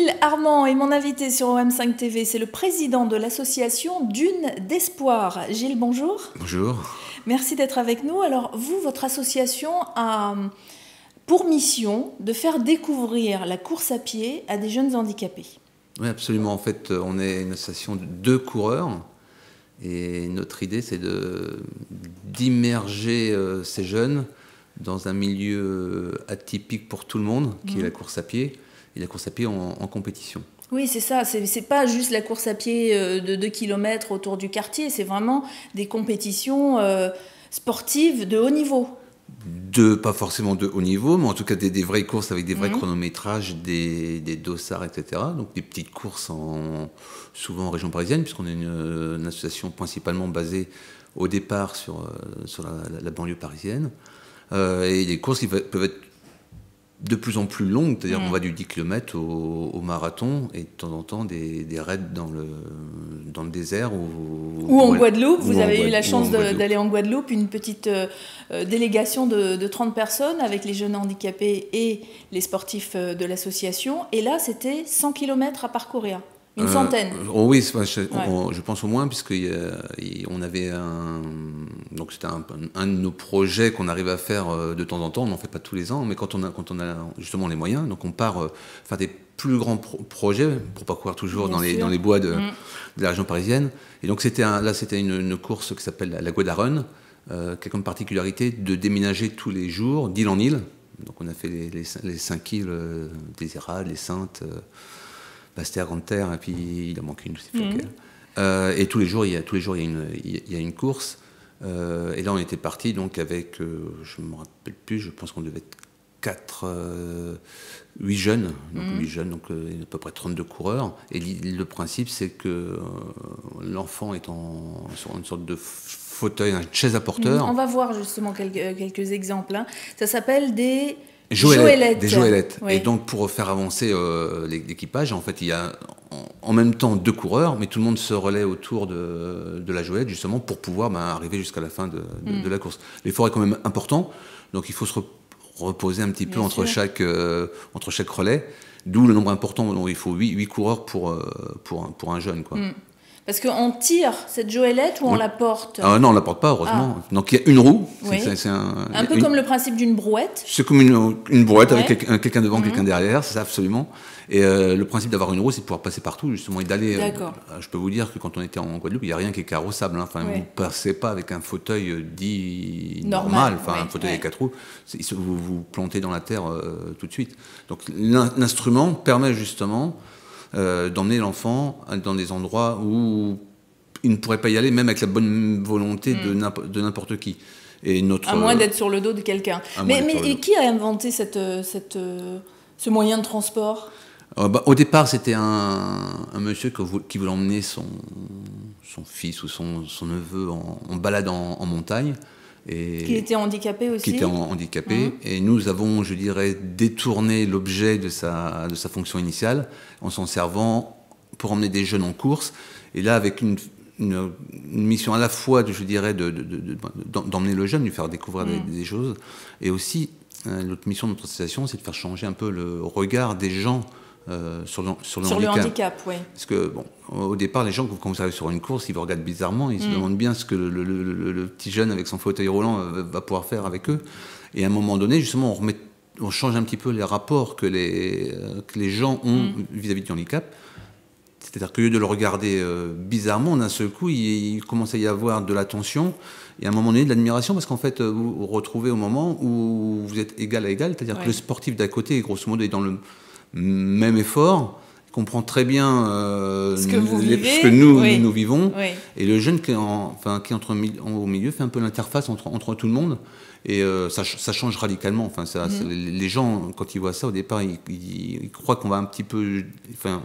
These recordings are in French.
Gilles Armand est mon invité sur OM5 TV. C'est le président de l'association Dune d'Espoir. Gilles, bonjour. Bonjour. Merci d'être avec nous. Alors, vous, votre association a pour mission de faire découvrir la course à pied à des jeunes handicapés. Oui, absolument. En fait, on est une association de 2 coureurs. Et notre idée, c'est d'immerger ces jeunes dans un milieu atypique pour tout le monde, qui est la course à pied, et la course à pied en compétition. Oui, c'est ça. C'est pas juste la course à pied de 2 km autour du quartier, c'est vraiment des compétitions sportives de haut niveau. Pas forcément de haut niveau, mais en tout cas des vraies courses avec des vrais chronométrages, des dossards, etc. Donc des petites courses souvent en région parisienne, puisqu'on est une association principalement basée au départ sur la banlieue parisienne. Et les courses peuvent être de plus en plus longues, c'est-à-dire qu'on va du 10 km au marathon, et de temps en temps des raids dans le désert. Ou en Guadeloupe, vous avez eu la chance d'aller en Guadeloupe, une petite délégation de 30 personnes avec les jeunes handicapés et les sportifs de l'association, et là c'était 100 km à parcourir. Une centaine. Oui, je pense au moins, puisqu'on avait donc c'était un de nos projets qu'on arrive à faire de temps en temps. On n'en fait pas tous les ans, mais quand on a justement les moyens, donc on part faire des plus grands projets pour parcourir toujours dans les bois de la région parisienne. Et donc c'était une course qui s'appelle la Guadarun, qui a comme particularité de déménager tous les jours d'île en île. Donc on a fait les 5 îles des Érades, les Saintes, Basse-Terre, Grande-Terre, et puis il en manque une, je sais plus laquelle. Et tous les jours, il y a une course. Et là, on était parti donc avec, je ne me rappelle plus, je pense qu'on devait être 8 jeunes, donc 8 jeunes, donc à peu près 32 coureurs. Et le principe, c'est que l'enfant est sur une sorte de fauteuil, une chaise à porteur. On va voir justement quelques exemples. Ça s'appelle des Joëlettes. Des joëlettes. Oui. Et donc, pour faire avancer l'équipage, en fait, il y a en même temps 2 coureurs, mais tout le monde se relaie autour de la joëlette, justement, pour pouvoir arriver jusqu'à la fin de la course. L'effort est quand même important, donc il faut se reposer un petit peu entre chaque relais, d'où le nombre important. Donc, il faut 8 coureurs pour un jeune, quoi. Parce qu'on tire cette joëlette ou on la porte? Non, on ne la porte pas, heureusement. Donc il y a une roue. Oui. Un peu comme le principe d'une brouette. C'est comme une brouette avec quelqu'un devant, quelqu'un derrière, c'est ça, absolument. Et le principe d'avoir une roue, c'est de pouvoir passer partout, justement, et d'aller... je peux vous dire que quand on était en Guadeloupe, il n'y a rien qui est carrossable. Enfin, vous ne passez pas avec un fauteuil dit normal, un fauteuil avec 4 roues. Vous plantez dans la terre tout de suite. Donc l'instrument permet justement d'emmener l'enfant dans des endroits où il ne pourrait pas y aller, même avec la bonne volonté de n'importe qui. Et à moins d'être sur le dos de quelqu'un. Mais qui a inventé ce moyen de transport? Au départ, c'était un monsieur qui voulait emmener son fils ou son neveu en balade en montagne. Qui était handicapé aussi. Qui était handicapé. Et nous avons, je dirais, détourné l'objet de sa fonction initiale en s'en servant pour emmener des jeunes en course. Et là, avec une mission à la fois, je dirais, d'emmener le jeune, de lui faire découvrir des choses. Et aussi, l'autre mission de notre association, c'est de faire changer un peu le regard des gens sur le handicap. Oui. Parce que, au départ, les gens, quand vous arrivez sur une course, ils vous regardent bizarrement, ils se demandent bien ce que le petit jeune avec son fauteuil roulant va pouvoir faire avec eux. Et à un moment donné, justement, on change un petit peu les rapports que les gens ont vis-à-vis du handicap. C'est-à-dire qu'au lieu de le regarder bizarrement, d'un seul coup, il commence à y avoir de l'attention et à un moment donné de l'admiration, parce qu'en fait, vous vous retrouvez au moment où vous êtes égal à égal, c'est-à-dire que le sportif d'à côté, grosso modo, est dans le même effort, il comprend très bien ce que nous vivons, et le jeune qui est au milieu fait un peu l'interface entre tout le monde, et ça change radicalement. Enfin, les gens, quand ils voient ça au départ, ils croient qu'on va un petit peu,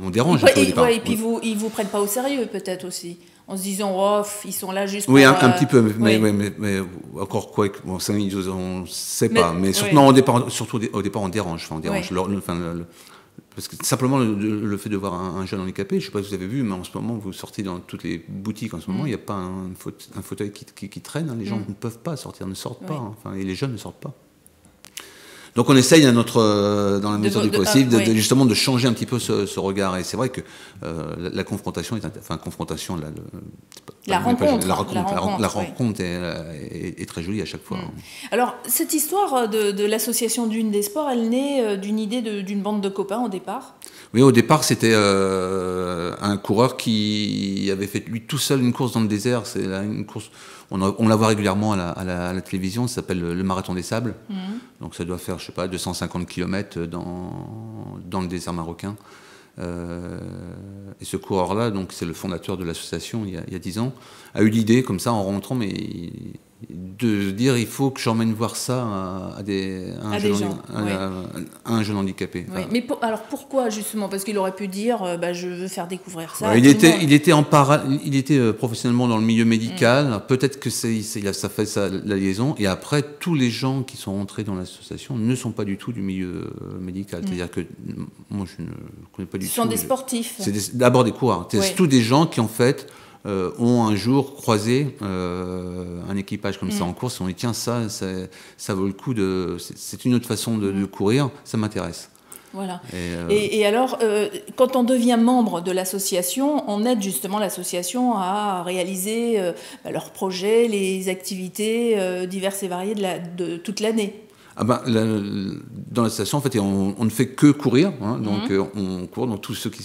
on dérange un peu au départ. Et puis ils vous prennent pas au sérieux peut-être aussi, en se disant oh, ils sont là juste pour... Oui, un petit peu, mais encore quoi, ça on ne sait pas, mais surtout au départ on dérange, on dérange. Parce que simplement le fait de voir un jeune handicapé, je ne sais pas si vous avez vu, mais en ce moment, vous sortez dans toutes les boutiques, en ce moment, il n'y a pas un fauteuil qui traîne, hein, les gens ne peuvent pas sortir, ne sortent pas, et les jeunes ne sortent pas. Donc on essaye dans la mesure du possible justement de changer un petit peu ce regard. Et c'est vrai que la confrontation la rencontre est très jolie à chaque fois. Alors cette histoire de l'association Dune des Sports, elle naît d'une idée d'une bande de copains au départ. Oui, au départ, c'était un coureur qui avait fait lui tout seul une course dans le désert. C'est une course, on la voit régulièrement à la télévision. Ça s'appelle le Marathon des Sables. Donc ça doit faire, je sais pas, 250 km dans le désert marocain. Et ce coureur-là, donc c'est le fondateur de l'association il y a 10 ans, a eu l'idée comme ça en rentrant, mais de dire il faut que j'emmène voir ça à un jeune handicapé. Oui. Mais alors pourquoi justement? Parce qu'il aurait pu dire je veux faire découvrir ça. Il était professionnellement dans le milieu médical. Peut-être que ça fait la liaison. Et après, tous les gens qui sont rentrés dans l'association ne sont pas du tout du milieu médical. C'est-à-dire que moi je ne connais pas du tout. Ce sont des sportifs. C'est d'abord des coureurs. C'est tous des gens qui en fait ont un jour croisé un équipage comme ça en course, on dit tiens ça vaut le coup c'est une autre façon de courir, ça m'intéresse. Voilà. Et alors, quand on devient membre de l'association, on aide justement l'association à réaliser leurs projets, les activités diverses et variées de toute l'année. Dans l'association, en fait, on ne fait que courir. Donc, on court. Donc, tous ceux qui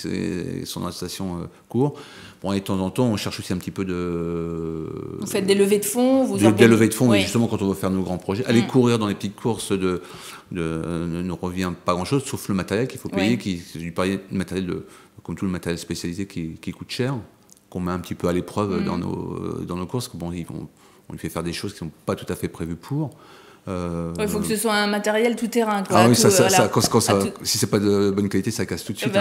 sont dans l'association courent. Bon, et de temps en temps, on cherche aussi un petit peu de... Vous faites des levées de fonds Des levées de fonds, justement, quand on veut faire nos grands projets. Aller courir dans les petites courses ne revient pas grand-chose, sauf le matériel qu'il faut payer, qui est du matériel, comme tout le matériel spécialisé qui coûte cher, qu'on met un petit peu à l'épreuve dans nos courses. Bon, on lui fait faire des choses qui ne sont pas tout à fait prévues pour... Il faut que ce soit un matériel tout-terrain. Si c'est pas de bonne qualité, ça casse tout de suite.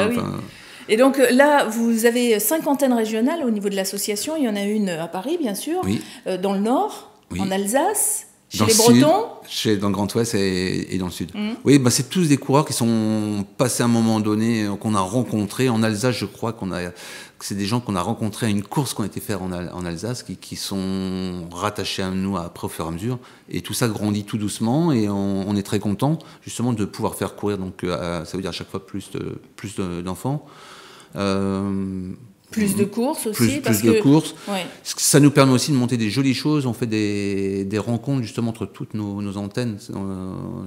Et donc là, vous avez 5 antennes régionales au niveau de l'association. Il y en a une à Paris, bien sûr, dans le Nord, en Alsace, chez les Bretons. Dans le Grand Ouest et dans le Sud. Oui, c'est tous des coureurs qui sont passés à un moment donné, qu'on a rencontrés. En Alsace, je crois que c'est des gens qu'on a rencontrés à une course qu'on a été faire en Alsace, qui sont rattachés à nous après au fur et à mesure. Et tout ça grandit tout doucement et on est très content justement de pouvoir faire courir. Donc ça veut dire à chaque fois plus d'enfants. Plus de courses aussi. Plus de courses. Ça nous permet aussi de monter des jolies choses. On fait des rencontres justement entre toutes nos antennes.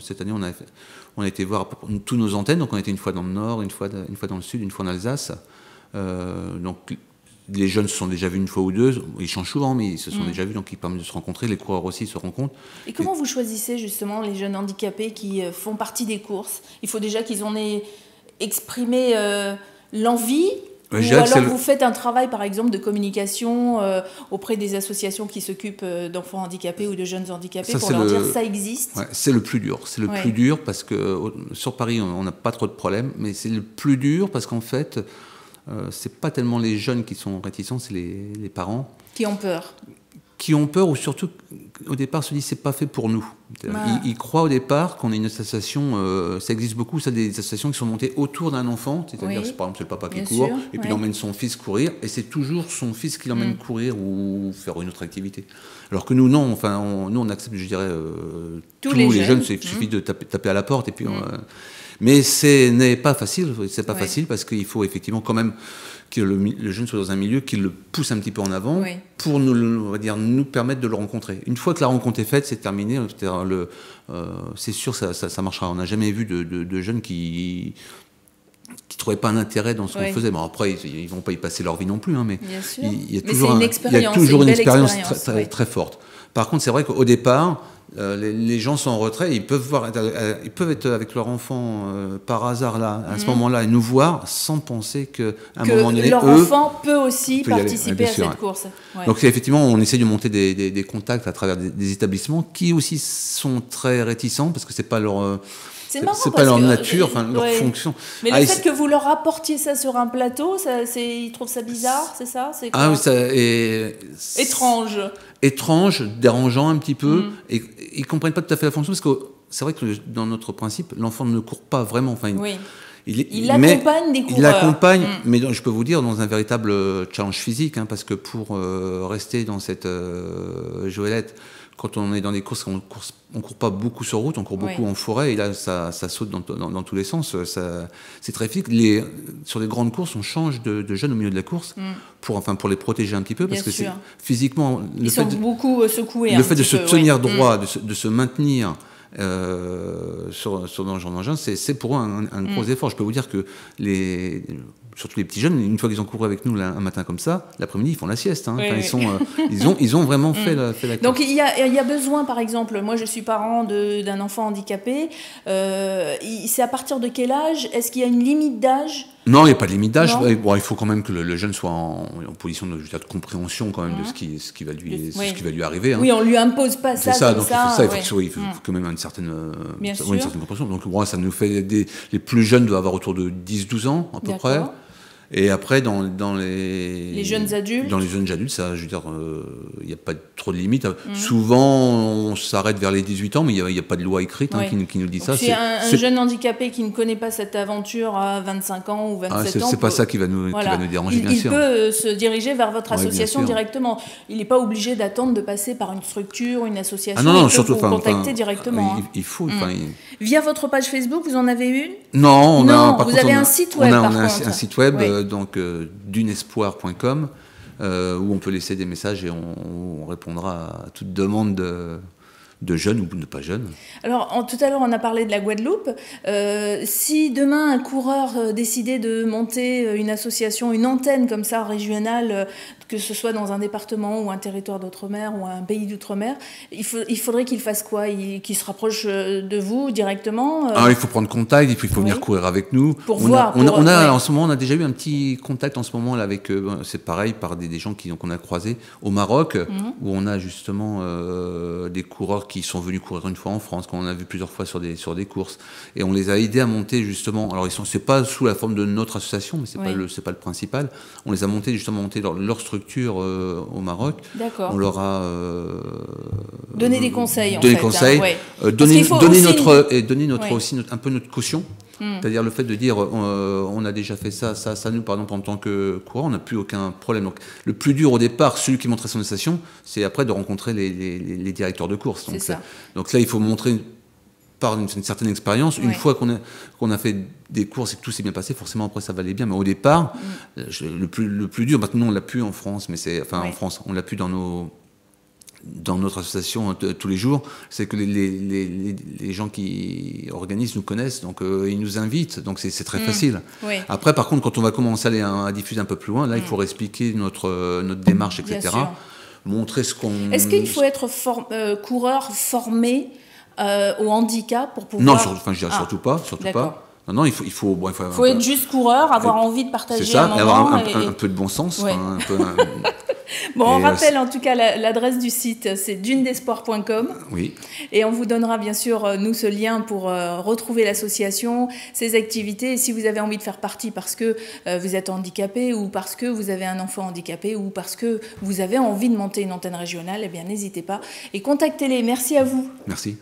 Cette année, on a été voir toutes nos antennes. Donc on a été une fois dans le Nord, une fois dans le Sud, une fois en Alsace. Donc les jeunes se sont déjà vus une fois ou deux. Ils changent souvent, mais ils se sont déjà vus. Donc ils permettent de se rencontrer. Les coureurs aussi se rencontrent. Et comment vous choisissez justement les jeunes handicapés qui font partie des courses? Il faut déjà qu'ils en aient exprimé l'envie. Ou alors vous faites un travail, par exemple, de communication auprès des associations qui s'occupent d'enfants handicapés ou de jeunes handicapés pour leur dire ça existe. C'est le plus dur. C'est le plus dur parce que sur Paris, on n'a pas trop de problèmes, mais c'est le plus dur parce qu'en fait, c'est pas tellement les jeunes qui sont réticents, c'est les parents. Qui ont peur. Qui ont peur, ou surtout, au départ, se disent c'est pas fait pour nous. Ils croient au départ qu'on est une association, ça existe beaucoup, ça, des associations qui sont montées autour d'un enfant, c'est-à-dire, par exemple, c'est le papa qui court, et puis il emmène son fils courir, et c'est toujours son fils qui l'emmène courir ou faire une autre activité. Alors que nous, non, nous, on accepte, je dirais, tous les jeunes, il suffit de taper à la porte, et puis... mais ce n'est pas facile, facile parce qu'il faut effectivement quand même que le jeune soit dans un milieu qui le pousse un petit peu en avant pour nous permettre de le rencontrer. Une fois que la rencontre est faite, c'est terminé. C'est sûr, ça marchera. On n'a jamais vu de jeunes qui trouvaient pas un intérêt dans ce qu'on faisait. Bon, après, ils vont pas y passer leur vie non plus, mais il y a toujours une expérience très forte. Par contre, c'est vrai qu'au départ, les gens sont en retrait, ils peuvent être avec leur enfant par hasard là, à ce moment-là, et nous voir sans penser qu'à un moment donné, leur enfant peut aussi participer à cette course. Donc effectivement, on essaie de monter des contacts à travers des établissements qui aussi sont très réticents parce que c'est pas leur c'est pas leur nature, leur fonction. Mais le fait que vous leur apportiez ça sur un plateau, ils trouvent ça bizarre, c'est ça? Étrange, dérangeant un petit peu, et ils ne comprennent pas tout à fait la fonction, parce que c'est vrai que dans notre principe, l'enfant ne court pas vraiment. Il accompagne des coureurs. Il l'accompagne, mais je peux vous dire, dans un véritable challenge physique, parce que pour rester dans cette joëlette, quand on est dans des courses, on court pas beaucoup sur route, on court beaucoup en forêt, et là, ça saute dans tous les sens. C'est très physique. Sur les grandes courses, on change de jeunes au milieu de la course pour les protéger un petit peu, parce que physiquement, ils sont beaucoup secoués. Le fait de se tenir droit, de se maintenir dans le genre d'engin, c'est pour eux un gros effort. Je peux vous dire que surtout les petits jeunes, une fois qu'ils ont couru avec nous un matin comme ça, l'après-midi, ils font la sieste. Ils ont vraiment fait la course. Donc il y a besoin, par exemple, moi je suis parent d'un enfant handicapé, c'est à partir de quel âge? Est-ce qu'il y a une limite d'âge? Non, il n'y a pas de limite d'âge. Bon, il faut quand même que le jeune soit en position de compréhension quand même de ce qui va lui arriver. Oui, on lui impose pas ça. C'est ça, donc il faut quand même une certaine compréhension. Donc moi, ça nous fait les plus jeunes doivent avoir autour de 10-12 ans à peu près. Et après, dans les jeunes adultes. Dans les jeunes adultes, ça, je veux dire, il n'y a pas trop de limites. Souvent, on s'arrête vers les 18 ans, mais il n'y a pas de loi écrite qui nous dit ça. C'est un jeune handicapé qui ne connaît pas cette aventure à 25 ans ou 27 ans. C'est pas ça qui va nous déranger, bien sûr. Il peut se diriger vers votre association directement. Il n'est pas obligé d'attendre de passer par une structure, une association. Non, surtout, vous contacter directement. Il faut. Via votre page Facebook, vous en avez une? Non, vous avez un site web. On a un site web. Donc dunespoir.com où on peut laisser des messages et on répondra à toute demande de jeunes ou de pas jeunes. Alors, tout à l'heure, on a parlé de la Guadeloupe. Si demain, un coureur décidait de monter une association, une antenne comme ça, régionale, que ce soit dans un département ou un territoire d'outre-mer ou un pays d'outre-mer, il faudrait qu'il fasse quoi? Qu'il se rapproche de vous directement? Il faut prendre contact, il faut venir courir avec nous. Pour voir. En ce moment, on a déjà eu un petit contact en ce moment là, avec, c'est pareil, par des gens qu'on a croisés au Maroc, où on a justement des coureurs qui sont venus courir une fois en France, qu'on a vu plusieurs fois sur des courses, et on les a aidés à monter justement. Alors c'est pas sous la forme de notre association, mais c'est pas le principal. On les a montés leur structure au Maroc. D'accord. On leur a donné des conseils. Donné aussi un peu notre caution. C'est-à-dire le fait de dire on a déjà fait ça, nous par exemple en tant que coureur, on n'a plus aucun problème. Donc le plus dur au départ, celui qui montrait son association, c'est après de rencontrer les directeurs de course. Donc là il faut montrer par une certaine expérience. Une fois qu'on a fait des courses et que tout s'est bien passé, forcément après ça va aller bien. Mais au départ, le plus dur, maintenant on l'a plus en France, en France, on l'a plus dans notre association tous les jours, c'est que les gens qui organisent nous connaissent, donc ils nous invitent, donc c'est très facile. Après, par contre, quand on va commencer à diffuser un peu plus loin, là, il faut expliquer notre démarche, etc. Montrer ce qu'on... Est-ce qu'il faut être coureur formé au handicap pour pouvoir... Non, je dirais surtout pas. Non, il faut être juste coureur, avoir envie de partager. C'est ça, et avoir un peu de bon sens. Bon, on rappelle en tout cas l'adresse du site, c'est dunedespoir.com. Oui. Et on vous donnera bien sûr, nous, ce lien pour retrouver l'association, ses activités. Et si vous avez envie de faire partie parce que vous êtes handicapé ou parce que vous avez un enfant handicapé ou parce que vous avez envie de monter une antenne régionale, eh bien, n'hésitez pas et contactez-les. Merci à vous. Merci.